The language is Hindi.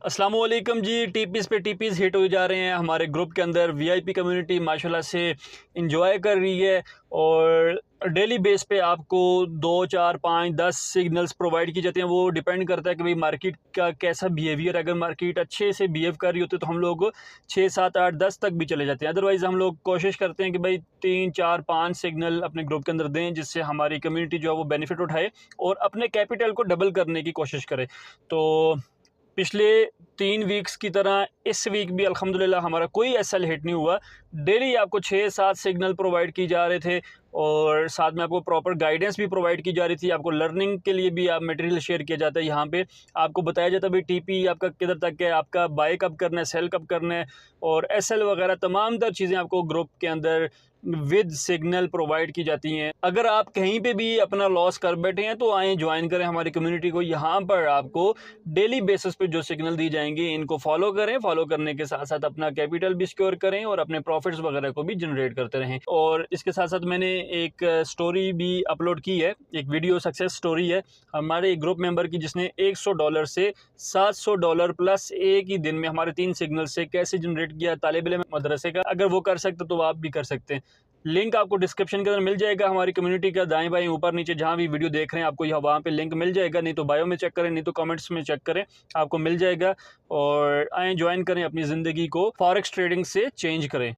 अस्सलामुअलैकुम जी। टीपीस पे टीपीस हिट हो जा रहे हैं हमारे ग्रुप के अंदर। वीआईपी कम्युनिटी माशाल्लाह से इंजॉय कर रही है और डेली बेस पे आपको 2 4 5 10 सिग्नल्स प्रोवाइड की जाती हैं। वो डिपेंड करता है कि भाई मार्केट का कैसा बिहेवियर। अगर मार्केट अच्छे से बिहेव कर रही होती है तो हम लोग 6 7 8 10 तक भी चले जाते हैं। अदरवाइज़ हम लोग कोशिश करते हैं कि भाई 3 4 5 सिग्नल अपने ग्रुप के अंदर दें, जिससे हमारी कम्युनिटी जो है वो बेनिफिट उठाए और अपने कैपिटल को डबल करने की कोशिश करे। तो पिछले 3 वीक्स की तरह इस वीक भी अल्हम्दुलिल्लाह हमारा कोई एसएल हिट नहीं हुआ। डेली आपको 6-7 सिग्नल प्रोवाइड की जा रहे थे और साथ में आपको प्रॉपर गाइडेंस भी प्रोवाइड की जा रही थी। आपको लर्निंग के लिए भी आप मटेरियल शेयर किया जाता है। यहाँ पे आपको बताया जाता है भाई टीपी आपका किधर तक है, आपका बाय कब करना है, सेल कब करना है और एसएल वगैरह तमाम तर चीज़ें आपको ग्रुप के अंदर विद सिग्नल प्रोवाइड की जाती हैं। अगर आप कहीं पे भी अपना लॉस कर बैठे हैं तो आएँ ज्वाइन करें हमारी कम्युनिटी को। यहाँ पर आपको डेली बेसिस पे जो सिग्नल दी जाएंगे इनको फॉलो करें। फॉलो करने के साथ साथ अपना कैपिटल भी सिक्योर करें और अपने प्रॉफिट्स वगैरह को भी जनरेट करते रहें। और इसके साथ साथ मैंने एक स्टोरी भी अपलोड की है, एक वीडियो सक्सेस स्टोरी है हमारे एक ग्रुप मेंबर की, जिसने $100 से $700 प्लस एक ही दिन में हमारे 3 सिग्नल से कैसे जनरेट किया तालिब इल्म मदरसे का। अगर वो कर सकते तो आप भी कर सकते हैं। लिंक आपको डिस्क्रिप्शन के अंदर मिल जाएगा हमारी कम्युनिटी का, दाएं बाएं ऊपर नीचे जहां भी वीडियो देख रहे हैं आपको यहाँ वहाँ पे लिंक मिल जाएगा। नहीं तो बायो में चेक करें, नहीं तो कमेंट्स में चेक करें, आपको मिल जाएगा। और आएँ ज्वाइन करें, अपनी ज़िंदगी को फॉरेक्स ट्रेडिंग से चेंज करें।